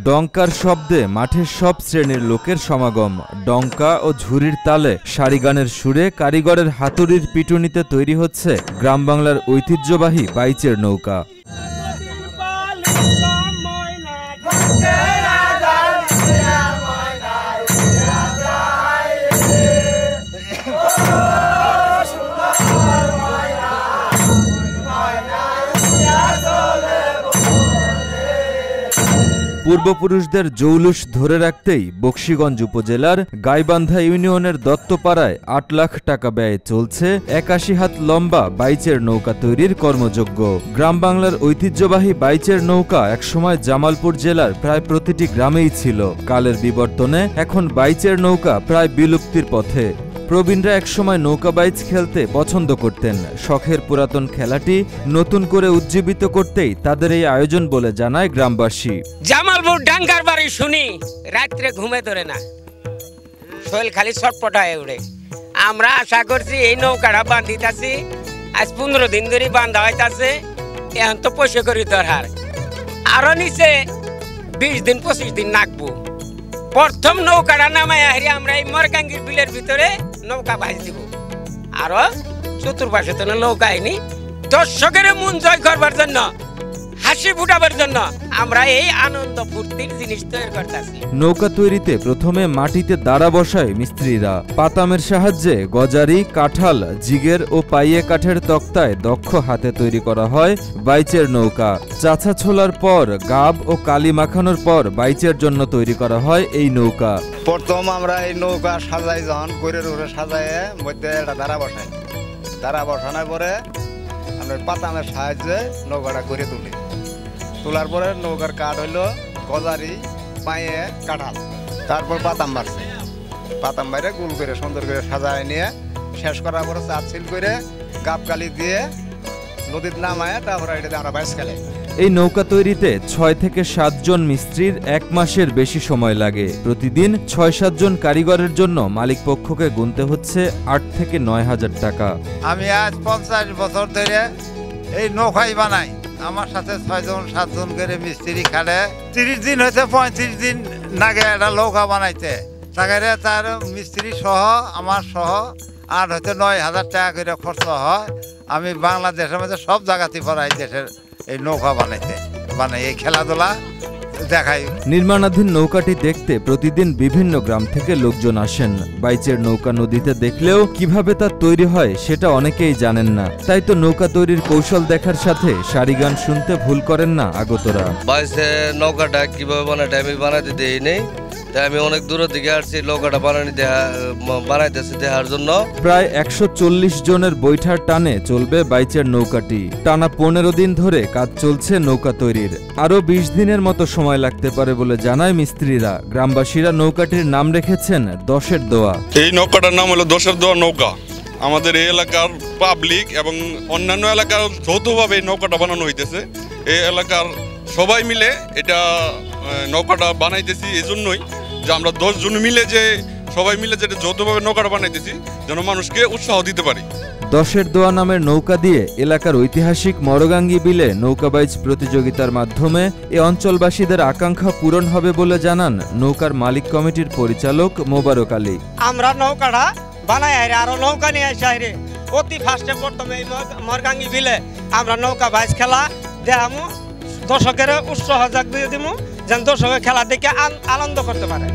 ডঙ্কার শব্দে মাঠের সব শ্রেণীর লোকের সমাগম। ডঙ্কা ও ঝুরির তালে সারিগানের সুরে কারিগরের হাতুড়ির পিটুনিতে তৈরি হচ্ছে গ্রাম বাংলার ঐতিহ্যবাহী বাইচের নৌকা। পূর্বপুরুষদের জৌলুস ধরে রাখতেই বকশীগঞ্জ উপজেলার গাইবান্ধা ইউনিয়নের দত্তপাড়ায় ৮ লাখ টাকা ব্যয়ে চলছে ৮১ হাত লম্বা বাইচের নৌকা তৈরির কর্মযজ্ঞ। গ্রাম বাংলার ঐতিহ্যবাহী বাইচের নৌকা একসময় জামালপুর জেলার প্রায় প্রতিটি গ্রামেই ছিল। কালের বিবর্তনে এখন বাইচের নৌকা প্রায় বিলুপ্তির পথে। প্রবীণরা একসময় নৌকা বাইচ খেলতে পছন্দ করতেন। শখের পুরাতন খেলাটি নতুন করে উজ্জীবিত করতেই তাদের এই আয়োজন বলে জানায় গ্রামবাসী। জামালপুর ডাঙ্গার বাড়ি শুনি রাত্রে ঘুমে ধরে না, শৈল খালি ছটপট হয়ে উঠে। আমরা আশা করছি এই নৌকাটা বান্ধিতাছি, আজ 15 দিন ধরে বান্ধা হইতাছে, এখন তো পয়সা করি দরকার, আরো নিচে 20 দিন 25 দিন নাকবো। প্রথম নৌকাটা নামাই হারি আমরা এই মরগাঙ্গির বিলের ভিতরে নৌকা ভাইজ দিব, আরো চতুর্পাশে তো নৌকা আইনি। দর্শকের মন জয় করবার জন্য, হাসি ফুটাবার জন্য আমরা এই আনন্দ ফুর্তির জিনিস তৈরি করতেছি। নৌকা তৈরিতে প্রথমে মাটিতে দাঁড়া বসায় মিস্ত্রিরা। পাতামের সাহায্যে গজারি, কাঁঠাল, জিগের ও পাইয়ে কাঠের তক্তায় দক্ষ হাতে তৈরি করা হয় বাইচের নৌকা। চাছা ছোলার পর গাব ও কালি মাখানোর পর বাইচের জন্য তৈরি করা হয় এই নৌকা। প্রথম আমরা এই নৌকা সাজাই, যখন করে সাজায় মধ্যে একটা দাঁড়া বসাই, দাঁড়া বসানোর পরে আমরা পাতামের সাহায্যে নৌকাটা করে তুলি। তোলার পরে নৌকার কাঠ হইলো গজারি, পায়ে কাঁঠাল, তারপর পাতাম মারছে, পাতাম বাইরে গোল করে সুন্দর করে সাজায় নিয়ে শেষ করার পরে চাঁদছিল করে গাব কালি দিয়ে নদীতে নামায়, তারপরে এটাতে আমরা বাইচ খেলে। এই নৌকা তৈরিতে 6 থেকে 7 জন মিস্ত্রির 1 মাসের বেশি সময় লাগে। প্রতিদিন 6-7 জন কারিগরের জন্য মালিক পক্ষকে গুনতে হচ্ছে 8 থেকে 9 হাজার টাকা। আমি আজ 50 বছর ধরে এই নৌকাই বানাই। আমার সাথে 6-7 জন করে মিস্ত্রি খালে 30 দিন হয়েছে, 35 দিন লাগে একটা নৌকা বানাইতে। তাকে তার মিস্ত্রি সহ আমার সহ আর হয়তো 9,000 টাকা করে খরচ হয়। আমি বাংলাদেশের মধ্যে সব জায়গাতে পড়াই দেশের এই নৌকা বানাই এই খেলাধুলা দেখাই। নির্মাণাধীন নৌকাটি দেখতে প্রতিদিন বিভিন্ন গ্রাম থেকে লোকজন আসেন। বাইচের নৌকা নদীতে দেখলেও কিভাবে তা তৈরি হয় সেটা অনেকেই জানেন না। তাই তো নৌকা তৈরির কৌশল দেখার সাথে সারিগান শুনতে ভুল করেন না আগতরা। বাইচের নৌকাটা কিভাবে বানাতে আমি বানাতে দেই নেই, তাই আমি অনেক দূর থেকে আসছি নৌকাটা বানাইতেছি দেখার জন্য। প্রায় 140 জনের বৈঠার টানে চলবে বাইচের নৌকাটি। টানা 15 দিন ধরে কাজ চলছে নৌকা তৈরির। আরো 20 দিনের মতো সময় লাগতে পারে বলে জানায় মিস্ত্রিরা। গ্রামবাসীরা নৌকাটির নাম রেখেছেন 10-এর দোয়া। এই নৌকাটার নাম হলো 10-এর দোয়া নৌকা। আমাদের এই এলাকার পাবলিক এবং অন্যান্য এলাকার যৌথভাবে এই নৌকাটা বানানো হইতেছে। এই এলাকার সবাই মিলে এটা নৌকাটা বানাইতেছি এই জন্যই যে আমরা 10 জন মিলে, যে সবাই মিলে যেটা যৌথভাবে নৌকাটা বানাইতেছি, যেন মানুষকে উৎসাহ দিতে পারি। 10-এর দোয়া নামের নৌকা দিয়ে এলাকার ঐতিহাসিক মরগাঙ্গি বিলে নৌকাবাইজ প্রতিযোগিতার মাধ্যমে এ অঞ্চলবাসীদের আকাঙ্ক্ষা পূরণ হবে বলে জানান নৌকার মালিক কমিটির পরিচালক মোবারক আলী। আমরা নৌকাটা বানাই আরো নৌকা নিয়ে আসি, অতি ফার্স্টে প্রথমে এই মরগাঙ্গি বিলে আমরা নৌকা বাইচ খেলা দেখামু, দর্শকের উৎসাহ জাগ দিয়ে দিমু, যেন দর্শকের খেলা দেখে আনন্দ করতে পারে।